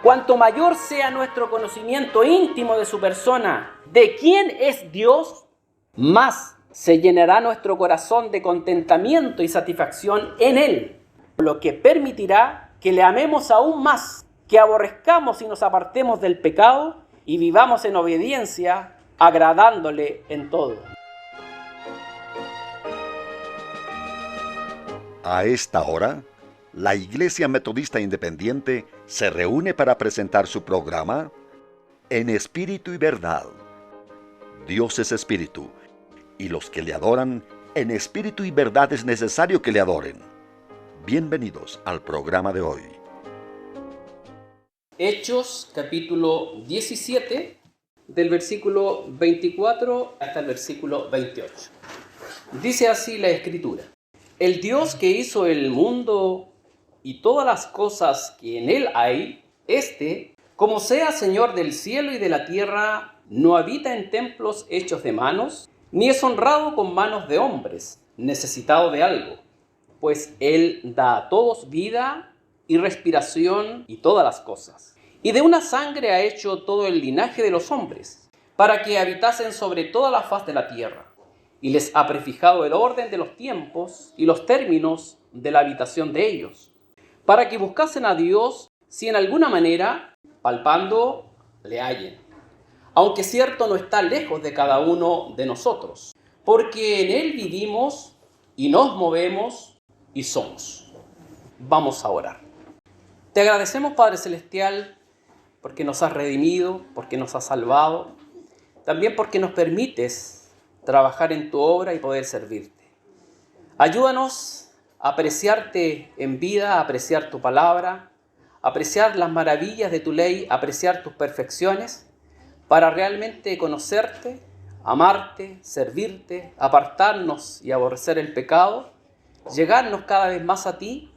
Cuanto mayor sea nuestro conocimiento íntimo de su persona, de quién es Dios, más se llenará nuestro corazón de contentamiento y satisfacción en Él, lo que permitirá que le amemos aún más, que aborrezcamos y nos apartemos del pecado y vivamos en obediencia, agradándole en todo. A esta hora, la Iglesia Metodista Independiente se reúne para presentar su programa En Espíritu y Verdad. Dios es Espíritu, y los que le adoran en espíritu y verdad es necesario que le adoren. Bienvenidos al programa de hoy. Hechos, capítulo 17, del versículo 24 hasta el versículo 28. Dice así la Escritura: El Dios que hizo el mundo y todas las cosas que en él hay, como sea Señor del cielo y de la tierra, no habita en templos hechos de manos, ni es honrado con manos de hombres, necesitado de algo, pues Él da a todos vida y respiración y todas las cosas. Y de una sangre ha hecho todo el linaje de los hombres, para que habitasen sobre toda la faz de la tierra, y les ha prefijado el orden de los tiempos y los términos de la habitación de ellos, para que buscasen a Dios si en alguna manera, palpando, le hallen. Aunque cierto no está lejos de cada uno de nosotros, porque en Él vivimos y nos movemos y somos. Vamos a orar. Te agradecemos, Padre Celestial, porque nos has redimido, porque nos has salvado, también porque nos permites trabajar en tu obra y poder servirte. Ayúdanos a apreciarte en vida, a apreciar tu palabra, a apreciar las maravillas de tu ley, a apreciar tus perfecciones, para realmente conocerte, amarte, servirte, apartarnos y aborrecer el pecado, llegarnos cada vez más a ti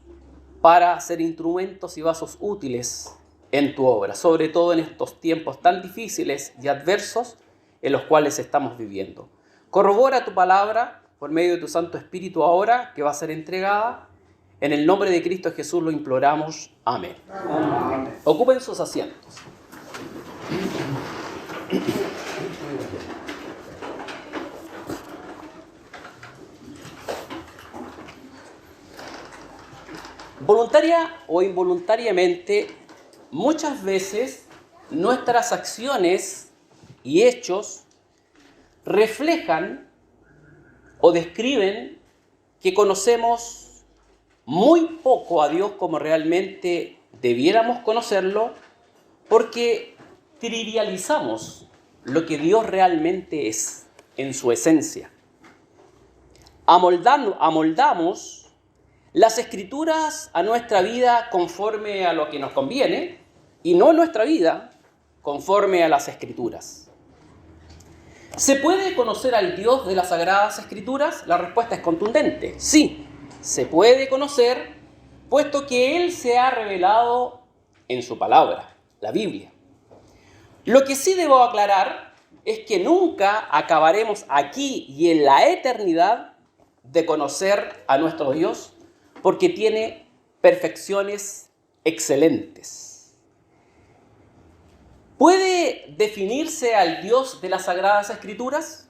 para ser instrumentos y vasos útiles en tu obra, sobre todo en estos tiempos tan difíciles y adversos en los cuales estamos viviendo. Corrobora tu palabra por medio de tu Santo Espíritu ahora, que va a ser entregada. En el nombre de Cristo Jesús lo imploramos. Amén. Amén. Ocupen sus asientos. Voluntaria o involuntariamente, muchas veces nuestras acciones y hechos reflejan o describen que conocemos muy poco a Dios como realmente debiéramos conocerlo, porque trivializamos lo que Dios realmente es en su esencia. Amoldamos las Escrituras a nuestra vida conforme a lo que nos conviene y no nuestra vida conforme a las Escrituras. ¿Se puede conocer al Dios de las Sagradas Escrituras? La respuesta es contundente. Sí, se puede conocer, puesto que Él se ha revelado en su palabra, la Biblia. Lo que sí debo aclarar es que nunca acabaremos aquí y en la eternidad de conocer a nuestro Dios, porque tiene perfecciones excelentes. ¿Puede definirse al Dios de las Sagradas Escrituras?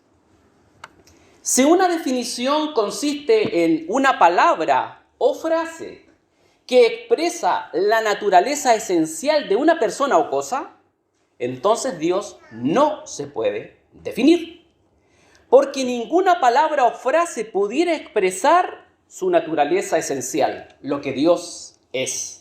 Si una definición consiste en una palabra o frase que expresa la naturaleza esencial de una persona o cosa, entonces Dios no se puede definir, porque ninguna palabra o frase pudiera expresar su naturaleza esencial, lo que Dios es.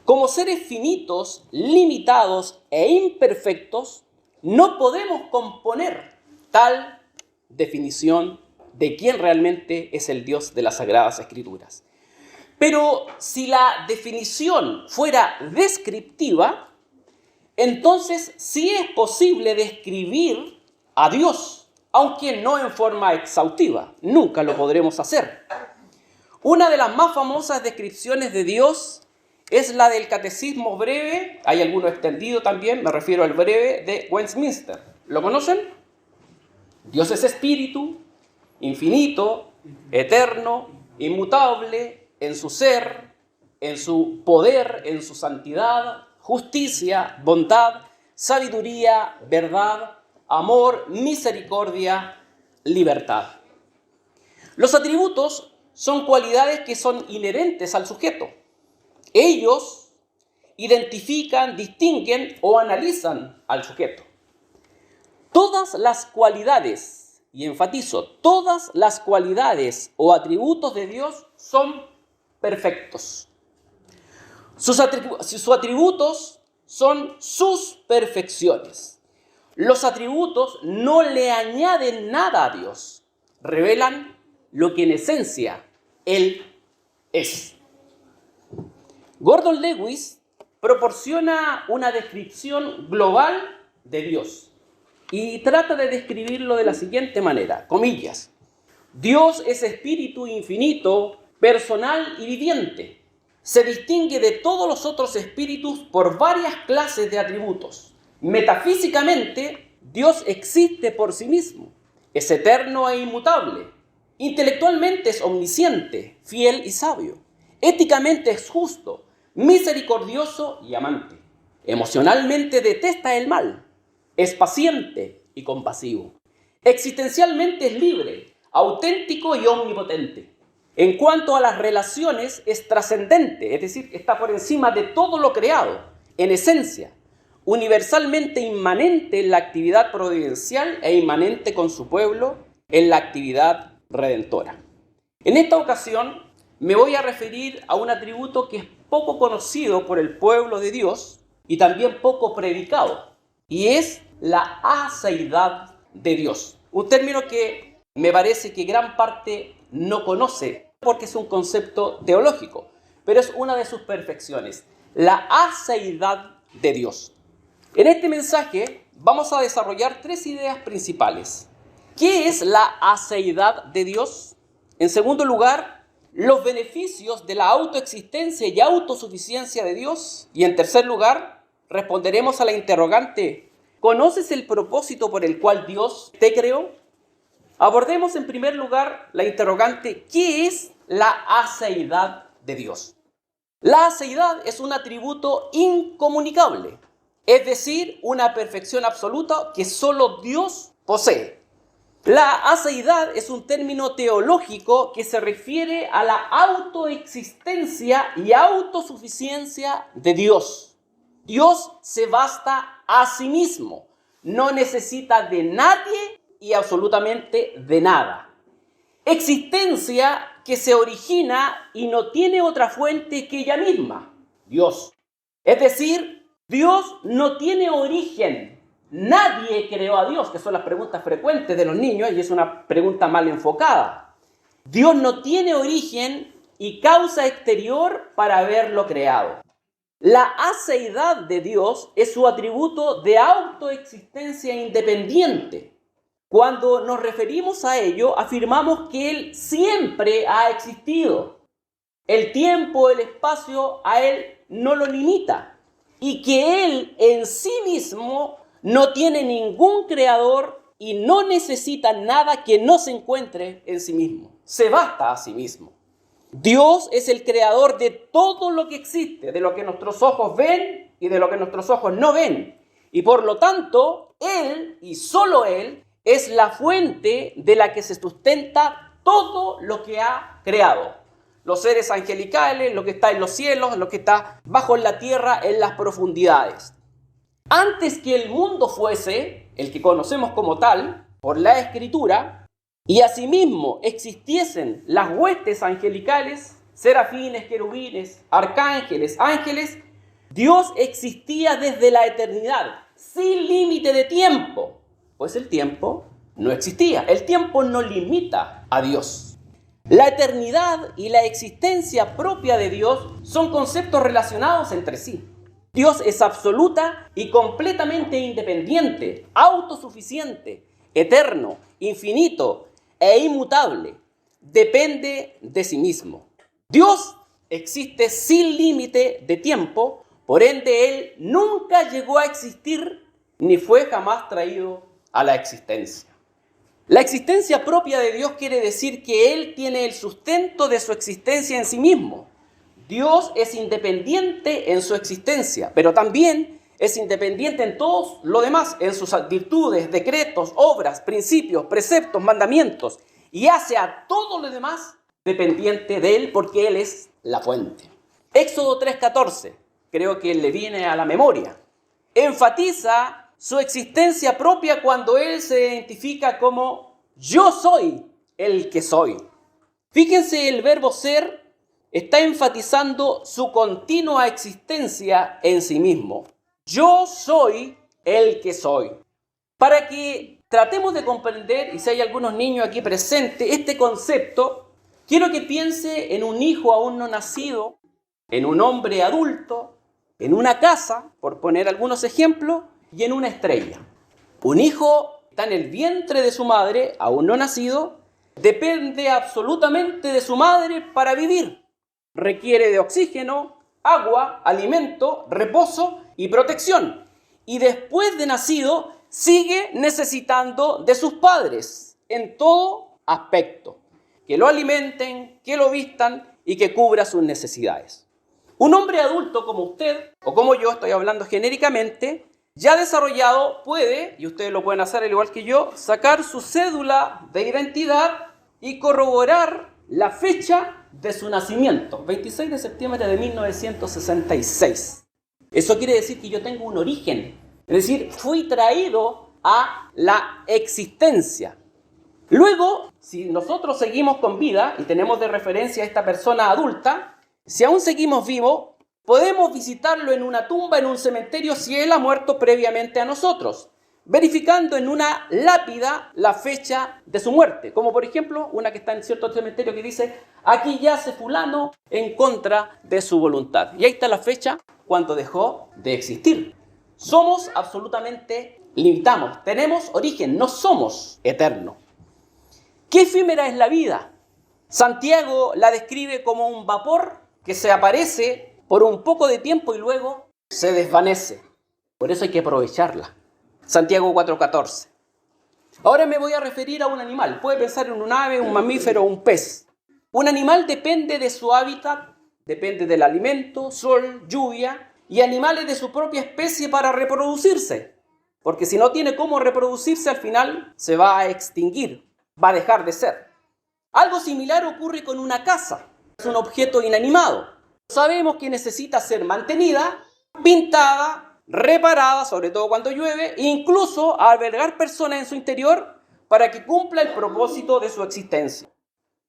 Como seres finitos, limitados e imperfectos, no podemos componer tal definición de quién realmente es el Dios de las Sagradas Escrituras. Pero si la definición fuera descriptiva, entonces sí es posible describir a Dios, aunque no en forma exhaustiva. Nunca lo podremos hacer. Una de las más famosas descripciones de Dios es la del Catecismo Breve, hay alguno extendido también, me refiero al breve de Westminster. ¿Lo conocen? Dios es espíritu, infinito, eterno, inmutable, en su ser, en su poder, en su santidad, justicia, bondad, sabiduría, verdad, amor, misericordia, libertad. Los atributos son cualidades que son inherentes al sujeto. Ellos identifican, distinguen o analizan al sujeto. Todas las cualidades, y enfatizo, todas las cualidades o atributos de Dios son perfectos. Sus atributos son sus perfecciones. Los atributos no le añaden nada a Dios, revelan lo que en esencia Él es. Gordon Lewis proporciona una descripción global de Dios y trata de describirlo de la siguiente manera, comillas: Dios es espíritu infinito, personal y viviente. Se distingue de todos los otros espíritus por varias clases de atributos. Metafísicamente, Dios existe por sí mismo. Es eterno e inmutable. Intelectualmente es omnisciente, fiel y sabio. Éticamente es justo, misericordioso y amante. Emocionalmente detesta el mal. Es paciente y compasivo. Existencialmente es libre, auténtico y omnipotente. En cuanto a las relaciones, es trascendente, es decir, está por encima de todo lo creado. En esencia, universalmente inmanente en la actividad providencial e inmanente con su pueblo en la actividad redentora. En esta ocasión me voy a referir a un atributo que es poco conocido por el pueblo de Dios y también poco predicado, y es la aseidad de Dios. Un término que me parece que gran parte no conoce porque es un concepto teológico, pero es una de sus perfecciones, la aseidad de Dios. En este mensaje vamos a desarrollar tres ideas principales. ¿Qué es la aseidad de Dios? En segundo lugar, los beneficios de la autoexistencia y autosuficiencia de Dios. Y en tercer lugar, responderemos a la interrogante: ¿conoces el propósito por el cual Dios te creó? Abordemos en primer lugar la interrogante: ¿qué es la aseidad de Dios? La aseidad es un atributo incomunicable, es decir, una perfección absoluta que solo Dios posee. La aseidad es un término teológico que se refiere a la autoexistencia y autosuficiencia de Dios. Dios se basta a sí mismo, no necesita de nadie y absolutamente de nada. Existencia que se origina y no tiene otra fuente que ella misma, Dios. Es decir, Dios no tiene origen. Nadie creó a Dios, que son las preguntas frecuentes de los niños, y es una pregunta mal enfocada. Dios no tiene origen y causa exterior para haberlo creado. La aseidad de Dios es su atributo de autoexistencia independiente. Cuando nos referimos a ello, afirmamos que Él siempre ha existido. El tiempo, el espacio, a Él no lo limita. Y que Él en sí mismo no tiene ningún creador y no necesita nada que no se encuentre en sí mismo. Se basta a sí mismo. Dios es el creador de todo lo que existe, de lo que nuestros ojos ven y de lo que nuestros ojos no ven. Y por lo tanto, Él y solo Él es la fuente de la que se sustenta todo lo que ha creado. Los seres angelicales, lo que está en los cielos, lo que está bajo la tierra, en las profundidades. Antes que el mundo fuese, el que conocemos como tal, por la Escritura, y asimismo existiesen las huestes angelicales, serafines, querubines, arcángeles, ángeles, Dios existía desde la eternidad, sin límite de tiempo, pues el tiempo no existía. El tiempo no limita a Dios. La eternidad y la existencia propia de Dios son conceptos relacionados entre sí. Dios es absoluta y completamente independiente, autosuficiente, eterno, infinito e inmutable. Depende de sí mismo. Dios existe sin límite de tiempo, por ende Él nunca llegó a existir ni fue jamás traído a la existencia. La existencia propia de Dios quiere decir que Él tiene el sustento de su existencia en sí mismo. Dios es independiente en su existencia, pero también es independiente en todo lo demás, en sus virtudes, decretos, obras, principios, preceptos, mandamientos, y hace a todo lo demás dependiente de Él porque Él es la fuente. Éxodo 3:14, creo que le viene a la memoria, enfatiza su existencia propia cuando Él se identifica como yo soy el que soy. Fíjense, el verbo ser está enfatizando su continua existencia en sí mismo. Yo soy el que soy. Para que tratemos de comprender, y si hay algunos niños aquí presentes, este concepto, quiero que piense en un hijo aún no nacido, en un hombre adulto, en una casa, por poner algunos ejemplos, y en una estrella. Un hijo está en el vientre de su madre, aún no nacido, depende absolutamente de su madre para vivir. Requiere de oxígeno, agua, alimento, reposo y protección. Y después de nacido, sigue necesitando de sus padres en todo aspecto. Que lo alimenten, que lo vistan y que cubra sus necesidades. Un hombre adulto como usted, o como yo, estoy hablando genéricamente, ya desarrollado puede, y ustedes lo pueden hacer al igual que yo, sacar su cédula de identidad y corroborar la fecha de su nacimiento, 26 de septiembre de 1966. Eso quiere decir que yo tengo un origen, es decir, fui traído a la existencia. Luego, si nosotros seguimos con vida y tenemos de referencia a esta persona adulta, si aún seguimos vivos, podemos visitarlo en una tumba, en un cementerio, si él ha muerto previamente a nosotros, verificando en una lápida la fecha de su muerte, como por ejemplo una que está en cierto cementerio que dice, aquí yace fulano en contra de su voluntad. Y ahí está la fecha cuando dejó de existir. Somos absolutamente limitados, tenemos origen, no somos eternos. ¿Qué efímera es la vida? Santiago la describe como un vapor que se aparece por un poco de tiempo y luego se desvanece. Por eso hay que aprovecharla. Santiago 4:14. Ahora me voy a referir a un animal. Puede pensar en un ave, un mamífero o un pez. Un animal depende de su hábitat, depende del alimento, sol, lluvia y animales de su propia especie para reproducirse. Porque si no tiene cómo reproducirse, al final se va a extinguir, va a dejar de ser. Algo similar ocurre con una casa. Es un objeto inanimado. Sabemos que necesita ser mantenida, pintada, reparada, sobre todo cuando llueve, e incluso albergar personas en su interior para que cumpla el propósito de su existencia.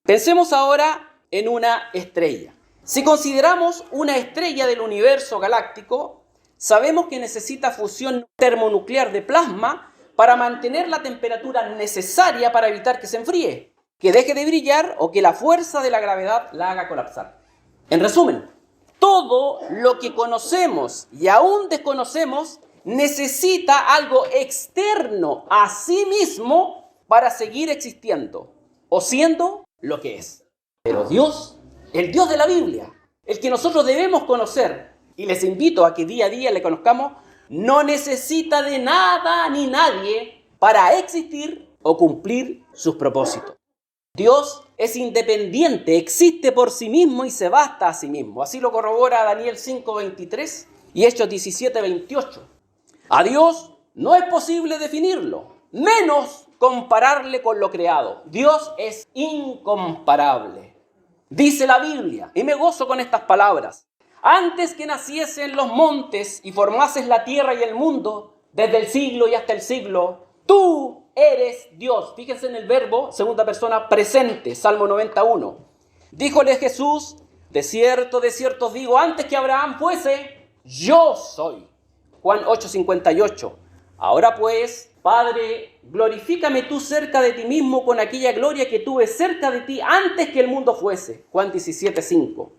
Pensemos ahora en una estrella. Si consideramos una estrella del universo galáctico, sabemos que necesita fusión termonuclear de plasma para mantener la temperatura necesaria para evitar que se enfríe, que deje de brillar o que la fuerza de la gravedad la haga colapsar. En resumen, todo lo que conocemos y aún desconocemos necesita algo externo a sí mismo para seguir existiendo o siendo lo que es. Pero Dios, el Dios de la Biblia, el que nosotros debemos conocer, y les invito a que día a día le conozcamos, no necesita de nada ni nadie para existir o cumplir sus propósitos. Dios es independiente, existe por sí mismo y se basta a sí mismo. Así lo corrobora Daniel 5:23 y Hechos 17:28. A Dios no es posible definirlo, menos compararle con lo creado. Dios es incomparable. Dice la Biblia, y me gozo con estas palabras, antes que naciesen los montes y formases la tierra y el mundo, desde el siglo y hasta el siglo, tú eres Dios. Fíjense en el verbo, segunda persona presente, Salmo 91. Díjole Jesús, de cierto os digo, antes que Abraham fuese, yo soy. Juan 8:58. Ahora pues, Padre, glorifícame tú cerca de ti mismo con aquella gloria que tuve cerca de ti antes que el mundo fuese. Juan 17:5.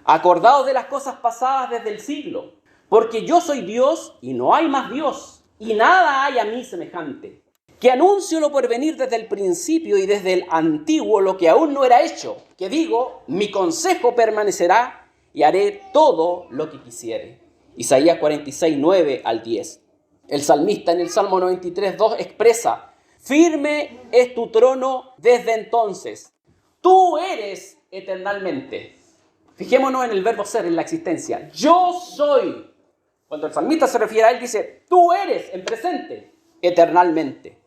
Acordaos de las cosas pasadas desde el siglo, porque yo soy Dios y no hay más Dios, y nada hay a mí semejante. Que anuncio lo por venir desde el principio y desde el antiguo lo que aún no era hecho, que digo, mi consejo permanecerá y haré todo lo que quisiere. Isaías 46:9 al 10. El salmista en el Salmo 93:2 expresa, firme es tu trono desde entonces, tú eres eternalmente. Fijémonos en el verbo ser, en la existencia. Yo soy. Cuando el salmista se refiere a él, dice, tú eres en presente, eternalmente.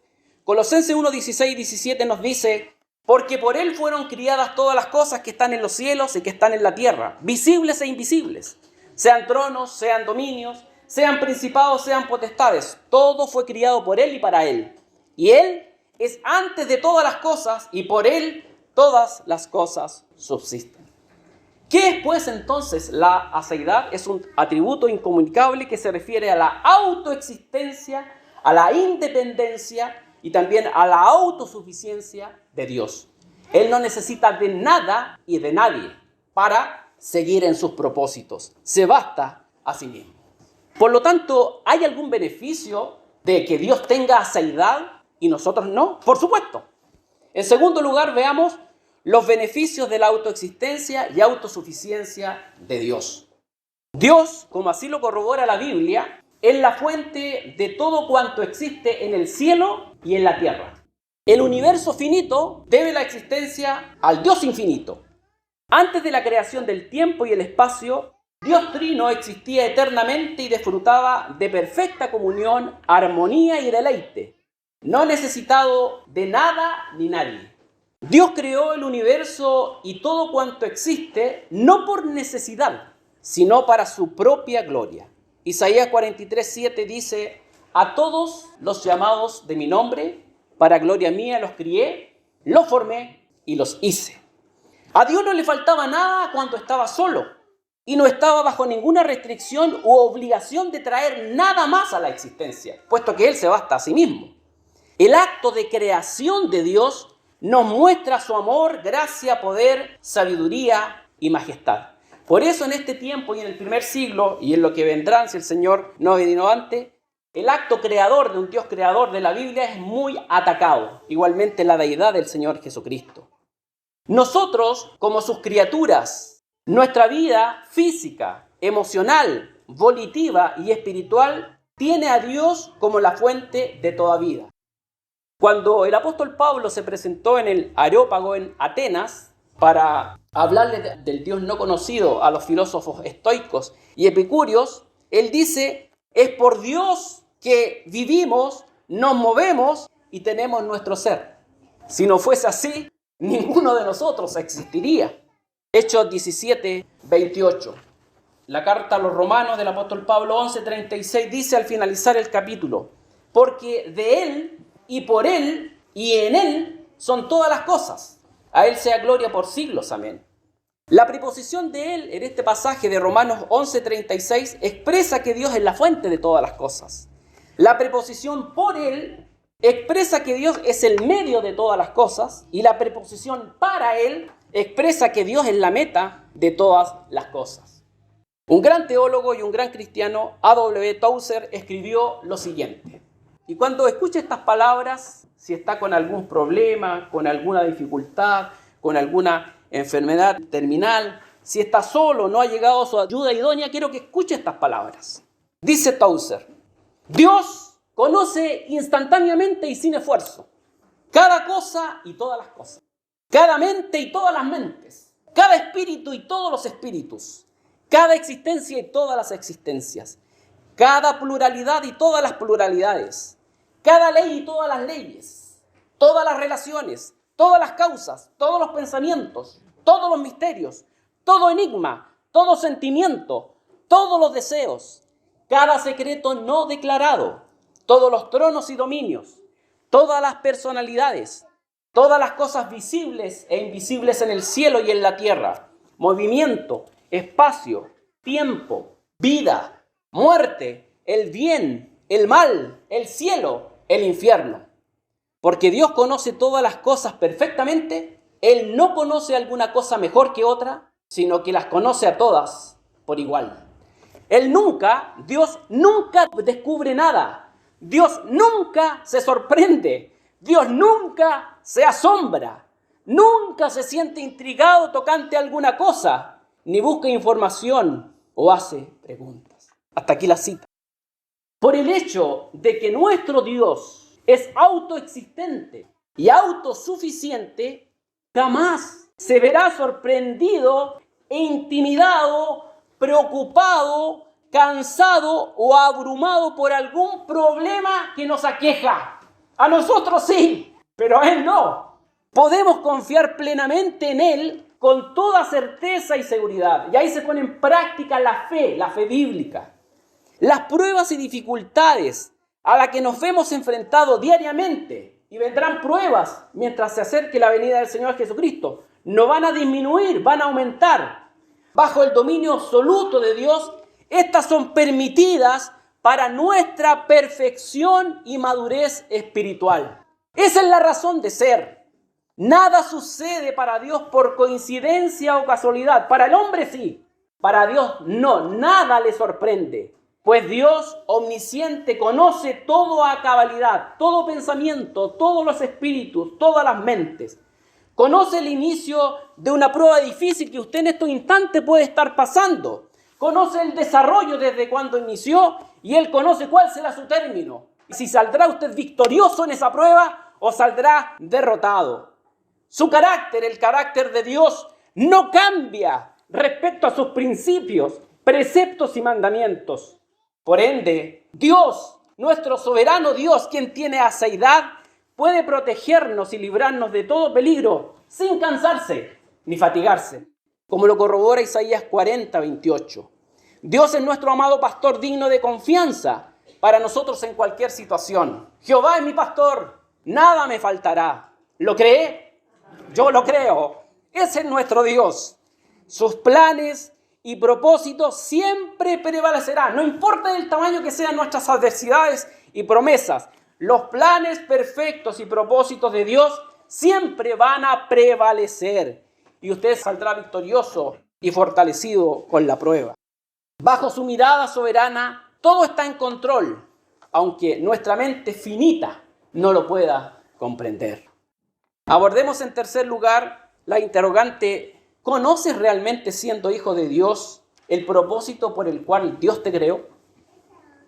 Colosenses 1, 16 y 17 nos dice, porque por él fueron criadas todas las cosas que están en los cielos y que están en la tierra, visibles e invisibles, sean tronos, sean dominios, sean principados, sean potestades. Todo fue criado por él y para él. Y él es antes de todas las cosas y por él todas las cosas subsisten. ¿Qué es pues entonces la aseidad? Es un atributo incomunicable que se refiere a la autoexistencia, a la independencia y también a la autosuficiencia de Dios. Él no necesita de nada y de nadie para seguir en sus propósitos. Se basta a sí mismo. Por lo tanto, ¿hay algún beneficio de que Dios tenga aseidad y nosotros no? Por supuesto. En segundo lugar, veamos los beneficios de la autoexistencia y autosuficiencia de Dios. Dios, como así lo corrobora la Biblia, es la fuente de todo cuanto existe en el cielo y en la tierra. El universo finito debe la existencia al Dios infinito. Antes de la creación del tiempo y el espacio, Dios Trino existía eternamente y disfrutaba de perfecta comunión, armonía y deleite, no necesitado de nada ni nadie. Dios creó el universo y todo cuanto existe, no por necesidad, sino para su propia gloria. Isaías 43:7 dice, a todos los llamados de mi nombre, para gloria mía los crié, los formé y los hice. A Dios no le faltaba nada cuando estaba solo y no estaba bajo ninguna restricción u obligación de traer nada más a la existencia, puesto que Él se basta a sí mismo. El acto de creación de Dios nos muestra su amor, gracia, poder, sabiduría y majestad. Por eso en este tiempo y en el primer siglo y en lo que vendrán si el Señor no vino antes, el acto creador de un Dios creador de la Biblia es muy atacado. Igualmente la deidad del Señor Jesucristo. Nosotros, como sus criaturas, nuestra vida física, emocional, volitiva y espiritual tiene a Dios como la fuente de toda vida. Cuando el apóstol Pablo se presentó en el Areópago en Atenas para hablarle del Dios no conocido a los filósofos estoicos y epicúreos, él dice, es por Dios que vivimos, nos movemos y tenemos nuestro ser. Si no fuese así, ninguno de nosotros existiría. Hechos 17:28. La carta a los romanos del apóstol Pablo 11:36 dice al finalizar el capítulo, porque de él y por él y en él son todas las cosas. A él sea gloria por siglos. Amén. La preposición de él en este pasaje de Romanos 11:36 expresa que Dios es la fuente de todas las cosas. La preposición por él expresa que Dios es el medio de todas las cosas y la preposición para él expresa que Dios es la meta de todas las cosas. Un gran teólogo y un gran cristiano, A.W. Tozer, escribió lo siguiente. Y cuando escuche estas palabras, si está con algún problema, con alguna dificultad, con alguna enfermedad terminal, si está solo, no ha llegado a su ayuda idónea, quiero que escuche estas palabras. Dice Tozer, Dios conoce instantáneamente y sin esfuerzo cada cosa y todas las cosas, cada mente y todas las mentes, cada espíritu y todos los espíritus, cada existencia y todas las existencias, cada pluralidad y todas las pluralidades, cada ley y todas las leyes, todas las relaciones, todas las causas, todos los pensamientos, todos los misterios, todo enigma, todo sentimiento, todos los deseos, cada secreto no declarado, todos los tronos y dominios, todas las personalidades, todas las cosas visibles e invisibles en el cielo y en la tierra, movimiento, espacio, tiempo, vida, muerte, el bien, el mal, el cielo, el infierno. Porque Dios conoce todas las cosas perfectamente, Él no conoce alguna cosa mejor que otra, sino que las conoce a todas por igual. Dios nunca descubre nada. Dios nunca se sorprende. Dios nunca se asombra. Nunca se siente intrigado tocante a alguna cosa, ni busca información o hace preguntas. Hasta aquí la cita. Por el hecho de que nuestro Dios es autoexistente y autosuficiente, jamás se verá sorprendido intimidado, preocupado, cansado o abrumado por algún problema que nos aqueja. A nosotros sí, pero a Él no. Podemos confiar plenamente en Él con toda certeza y seguridad. Y ahí se pone en práctica la fe bíblica. Las pruebas y dificultades a las que nos vemos enfrentados diariamente, y vendrán pruebas mientras se acerque la venida del Señor Jesucristo, no van a disminuir, van a aumentar. Bajo el dominio absoluto de Dios, estas son permitidas para nuestra perfección y madurez espiritual. Esa es la razón de ser. Nada sucede para Dios por coincidencia o casualidad. Para el hombre sí, para Dios no, nada le sorprende. Pues Dios omnisciente conoce todo a cabalidad, todo pensamiento, todos los espíritus, todas las mentes. Conoce el inicio de una prueba difícil que usted en estos instantes puede estar pasando. Conoce el desarrollo desde cuando inició y Él conoce cuál será su término. Si saldrá usted victorioso en esa prueba o saldrá derrotado. Su carácter, el carácter de Dios, no cambia respecto a sus principios, preceptos y mandamientos. Por ende, Dios, nuestro soberano Dios, quien tiene aseidad, puede protegernos y librarnos de todo peligro sin cansarse ni fatigarse. Como lo corrobora Isaías 40:28. Dios es nuestro amado pastor digno de confianza para nosotros en cualquier situación. Jehová es mi pastor, nada me faltará. ¿Lo cree? Yo lo creo. Ese es nuestro Dios. Sus planes y propósitos siempre prevalecerán. No importa el tamaño que sean nuestras adversidades y promesas. Los planes perfectos y propósitos de Dios siempre van a prevalecer. Y usted saldrá victorioso y fortalecido con la prueba. Bajo su mirada soberana, todo está en control, aunque nuestra mente finita no lo pueda comprender. Abordemos en tercer lugar la interrogante: ¿conoces realmente, siendo hijo de Dios, el propósito por el cual Dios te creó?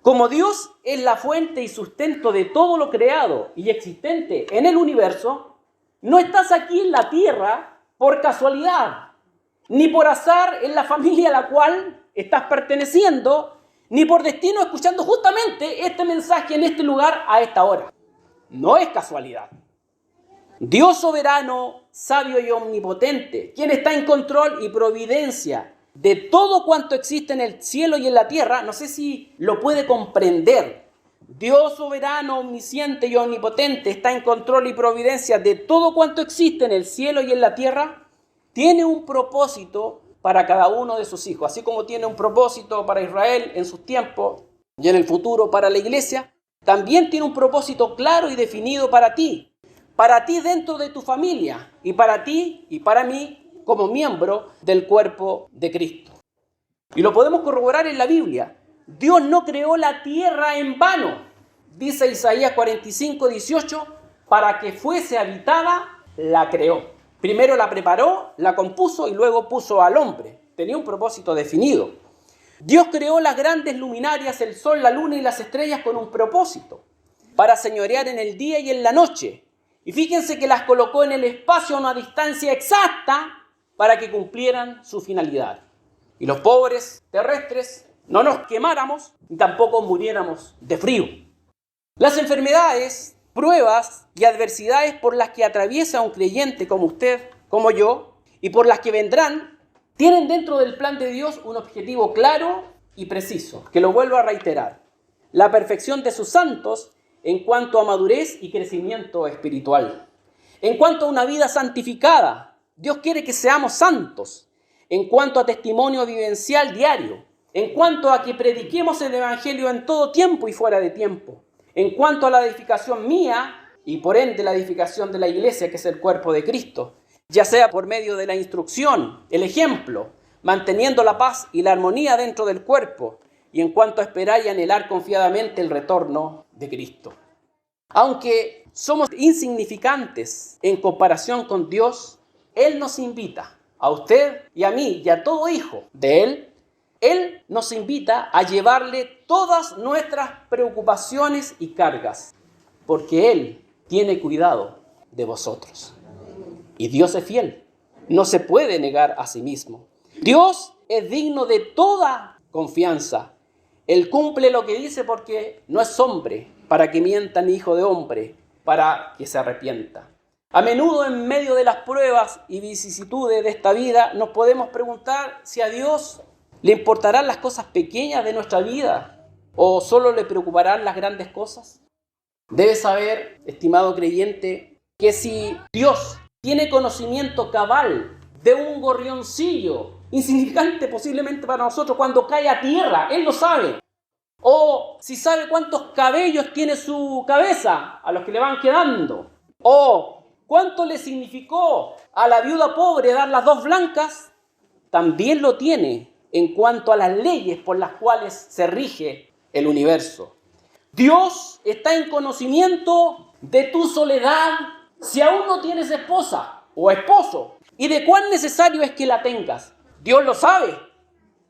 Como Dios es la fuente y sustento de todo lo creado y existente en el universo, no estás aquí en la tierra por casualidad, ni por azar en la familia a la cual estás perteneciendo, ni por destino escuchando justamente este mensaje en este lugar a esta hora. No es casualidad. Dios soberano, sabio y omnipotente, quien está en control y providencia de todo cuanto existe en el cielo y en la tierra, no sé si lo puede comprender. Dios soberano, omnisciente y omnipotente está en control y providencia de todo cuanto existe en el cielo y en la tierra. Tiene un propósito para cada uno de sus hijos, así como tiene un propósito para Israel en sus tiempos y en el futuro para la iglesia. También tiene un propósito claro y definido para ti dentro de tu familia y para ti y para mí como miembro del cuerpo de Cristo. Y lo podemos corroborar en la Biblia. Dios no creó la tierra en vano, dice Isaías 45:18, para que fuese habitada, la creó. Primero la preparó, la compuso y luego puso al hombre. Tenía un propósito definido. Dios creó las grandes luminarias, el sol, la luna y las estrellas con un propósito, para señorear en el día y en la noche. Y fíjense que las colocó en el espacio a una distancia exacta para que cumplieran su finalidad. Y los pobres terrestres no nos quemáramos y tampoco muriéramos de frío. Las enfermedades, pruebas y adversidades por las que atraviesa un creyente como usted, como yo, y por las que vendrán, tienen dentro del plan de Dios un objetivo claro y preciso, que lo vuelvo a reiterar: la perfección de sus santos en cuanto a madurez y crecimiento espiritual. En cuanto a una vida santificada, Dios quiere que seamos santos. En cuanto a testimonio vivencial diario, en cuanto a que prediquemos el evangelio en todo tiempo y fuera de tiempo, en cuanto a la edificación mía y por ende la edificación de la iglesia, que es el cuerpo de Cristo, ya sea por medio de la instrucción, el ejemplo, manteniendo la paz y la armonía dentro del cuerpo, y en cuanto a esperar y anhelar confiadamente el retorno de Cristo. Aunque somos insignificantes en comparación con Dios, Él nos invita, a usted y a mí y a todo hijo de Él nos invita a llevarle todas nuestras preocupaciones y cargas, porque Él tiene cuidado de vosotros. Y Dios es fiel, no se puede negar a sí mismo. Dios es digno de toda confianza. Él cumple lo que dice porque no es hombre para que mienta ni hijo de hombre para que se arrepienta. A menudo en medio de las pruebas y vicisitudes de esta vida nos podemos preguntar si a Dios le importarán las cosas pequeñas de nuestra vida o solo le preocuparán las grandes cosas. Debes saber, estimado creyente, que si Dios tiene conocimiento cabal de un gorrioncillo, insignificante posiblemente para nosotros, cuando cae a tierra, Él lo sabe. O si sabe cuántos cabellos tiene su cabeza a los que le van quedando. O cuánto le significó a la viuda pobre dar las 2 blancas, también lo tiene en cuanto a las leyes por las cuales se rige el universo. Dios está en conocimiento de tu soledad si aún no tienes esposa o esposo y de cuán necesario es que la tengas. Dios lo sabe.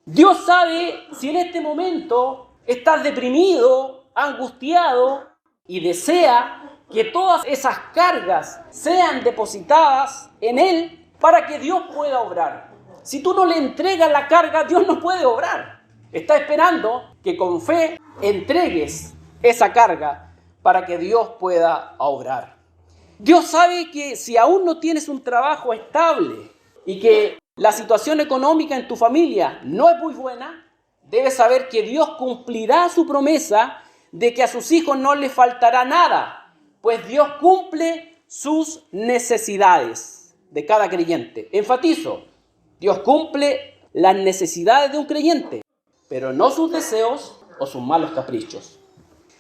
Dios sabe si en este momento estás deprimido, angustiado y desea que todas esas cargas sean depositadas en Él para que Dios pueda obrar. Si tú no le entregas la carga, Dios no puede obrar. Está esperando que con fe entregues esa carga para que Dios pueda obrar. Dios sabe que si aún no tienes un trabajo estable y que la situación económica en tu familia no es muy buena, debes saber que Dios cumplirá su promesa de que a sus hijos no les faltará nada, pues Dios cumple sus necesidades de cada creyente. Enfatizo, Dios cumple las necesidades de un creyente, pero no sus deseos o sus malos caprichos.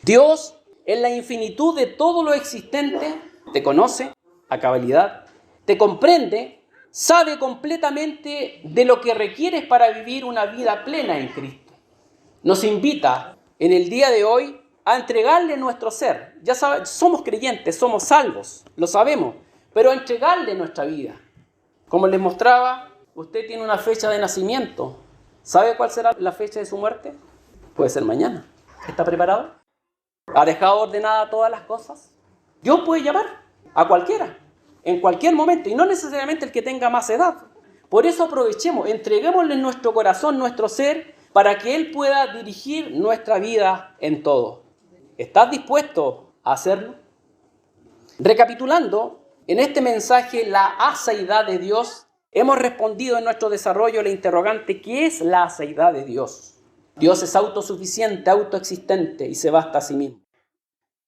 Dios, en la infinitud de todo lo existente, te conoce a cabalidad, te comprende, sabe completamente de lo que requieres para vivir una vida plena en Cristo. Nos invita en el día de hoy a entregarle nuestro ser. Ya sabes, somos creyentes, somos salvos, lo sabemos, pero a entregarle nuestra vida. Como les mostraba, usted tiene una fecha de nacimiento. ¿Sabe cuál será la fecha de su muerte? Puede ser mañana. ¿Está preparado? ¿Ha dejado ordenadas todas las cosas? Dios puede llamar a cualquiera, en cualquier momento, y no necesariamente el que tenga más edad. Por eso aprovechemos, entreguémosle nuestro corazón, nuestro ser, para que Él pueda dirigir nuestra vida en todo. ¿Estás dispuesto a hacerlo? Recapitulando, en este mensaje, la aseidad de Dios, hemos respondido en nuestro desarrollo la interrogante: ¿qué es la aseidad de Dios? Dios es autosuficiente, autoexistente y se basta a sí mismo.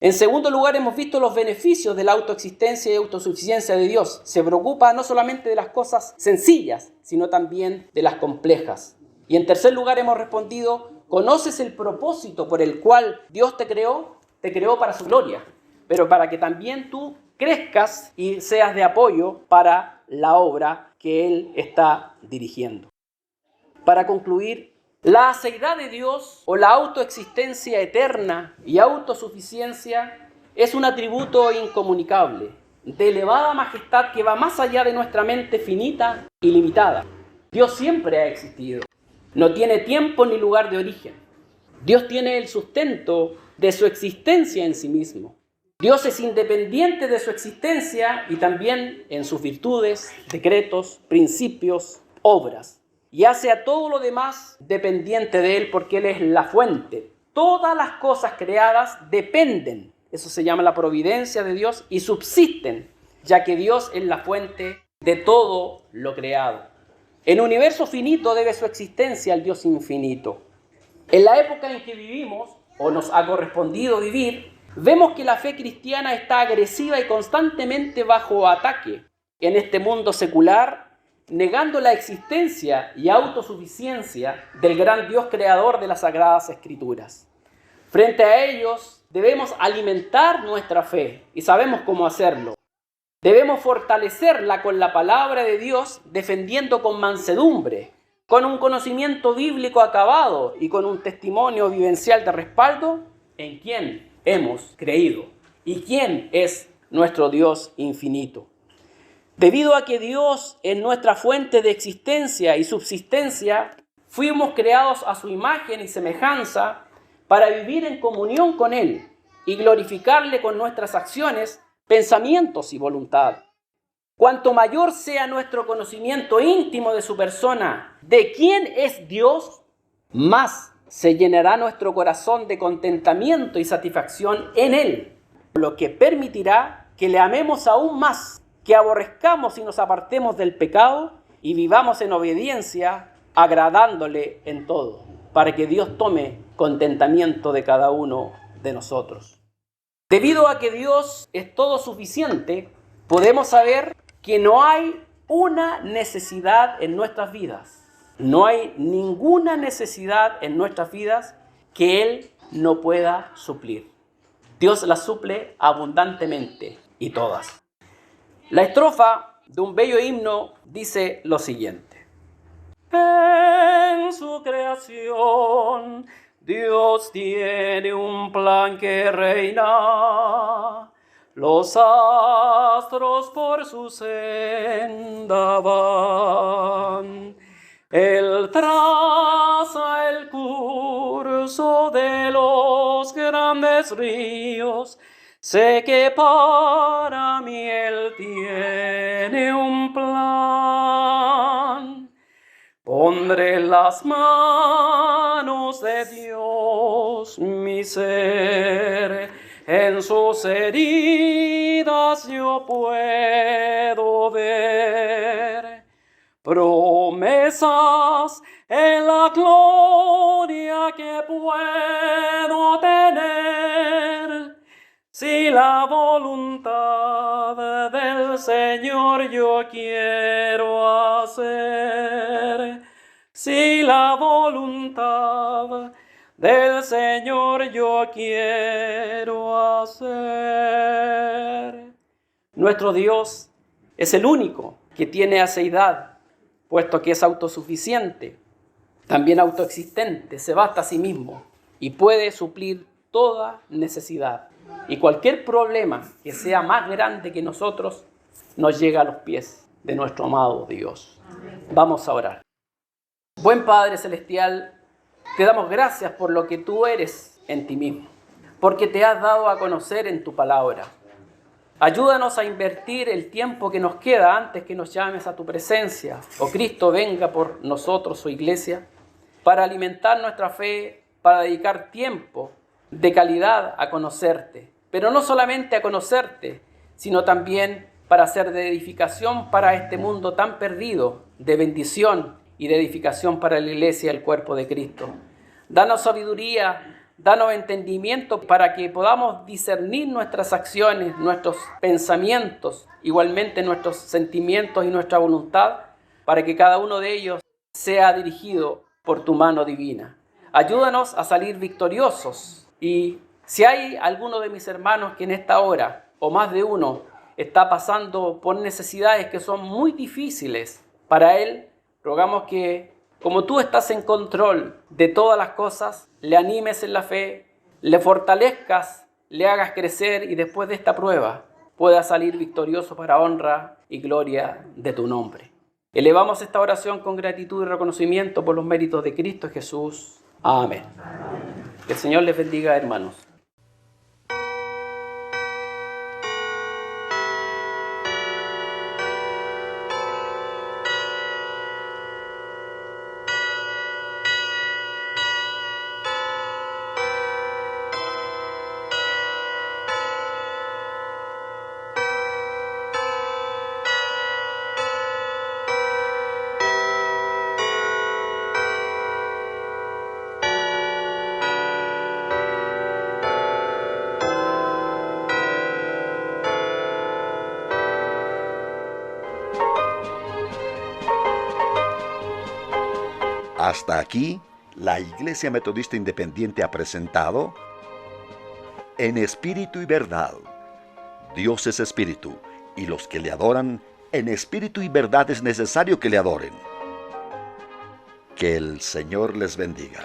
En segundo lugar, hemos visto los beneficios de la autoexistencia y autosuficiencia de Dios. Se preocupa no solamente de las cosas sencillas, sino también de las complejas. Y en tercer lugar, hemos respondido: ¿conoces el propósito por el cual Dios te creó? Te creó para su gloria, pero para que también tú crezcas y seas de apoyo para la obra que Él está dirigiendo. Para concluir, la aseidad de Dios o la autoexistencia eterna y autosuficiencia es un atributo incomunicable, de elevada majestad que va más allá de nuestra mente finita y limitada. Dios siempre ha existido, no tiene tiempo ni lugar de origen. Dios tiene el sustento de su existencia en sí mismo. Dios es independiente de su existencia y también en sus virtudes, decretos, principios, obras. Y hace a todo lo demás dependiente de Él porque Él es la fuente. Todas las cosas creadas dependen, eso se llama la providencia de Dios, y subsisten, ya que Dios es la fuente de todo lo creado. En universo finito debe su existencia al Dios infinito. En la época en que vivimos, o nos ha correspondido vivir, vemos que la fe cristiana está agresiva y constantemente bajo ataque en este mundo secular, negando la existencia y autosuficiencia del gran Dios creador de las Sagradas Escrituras. Frente a ellos debemos alimentar nuestra fe y sabemos cómo hacerlo. Debemos fortalecerla con la palabra de Dios, defendiendo con mansedumbre, con un conocimiento bíblico acabado y con un testimonio vivencial de respaldo en quien hemos creído y quién es nuestro Dios infinito. Debido a que Dios es nuestra fuente de existencia y subsistencia, fuimos creados a su imagen y semejanza para vivir en comunión con Él y glorificarle con nuestras acciones, pensamientos y voluntad. Cuanto mayor sea nuestro conocimiento íntimo de su persona, de quién es Dios, más se llenará nuestro corazón de contentamiento y satisfacción en Él, lo que permitirá que le amemos aún más, que aborrezcamos y nos apartemos del pecado y vivamos en obediencia, agradándole en todo, para que Dios tome contentamiento de cada uno de nosotros. Debido a que Dios es todo suficiente, podemos saber que no hay una necesidad en nuestras vidas. No hay ninguna necesidad en nuestras vidas que Él no pueda suplir. Dios la suple abundantemente y todas. La estrofa de un bello himno dice lo siguiente. En su creación Dios tiene un plan que reina. Los astros por su senda van. Él traza el curso de los grandes ríos. Sé que para mí Él tiene un plan. Pondré en las manos de Dios mi ser. En sus heridas yo puedo ver promesas en la gloria que puedo tener. Si la voluntad del Señor yo quiero hacer, si la voluntad del Señor yo quiero hacer. Nuestro Dios es el único que tiene aseidad, puesto que es autosuficiente, también autoexistente, se basta a sí mismo y puede suplir toda necesidad. Y cualquier problema que sea más grande que nosotros nos llega a los pies de nuestro amado Dios. Vamos a orar. Buen Padre Celestial, te damos gracias por lo que tú eres en ti mismo, porque te has dado a conocer en tu palabra. Ayúdanos a invertir el tiempo que nos queda antes que nos llames a tu presencia, o Cristo venga por nosotros, su iglesia, para alimentar nuestra fe, para dedicar tiempo de calidad a conocerte, pero no solamente a conocerte, sino también para ser de edificación para este mundo tan perdido, de bendición y de edificación para la iglesia y el cuerpo de Cristo. Danos sabiduría, danos entendimiento para que podamos discernir nuestras acciones, nuestros pensamientos, igualmente nuestros sentimientos y nuestra voluntad, para que cada uno de ellos sea dirigido por tu mano divina. Ayúdanos a salir victoriosos, y si hay alguno de mis hermanos que en esta hora, o más de uno, está pasando por necesidades que son muy difíciles para él, rogamos que, como tú estás en control de todas las cosas, le animes en la fe, le fortalezcas, le hagas crecer y después de esta prueba pueda salir victorioso para honra y gloria de tu nombre. Elevamos esta oración con gratitud y reconocimiento por los méritos de Cristo Jesús. Amén. Que el Señor les bendiga, hermanos. Hasta aquí, la Iglesia Metodista Independiente ha presentado En Espíritu y Verdad. Dios es Espíritu, y los que le adoran, en espíritu y verdad es necesario que le adoren. Que el Señor les bendiga.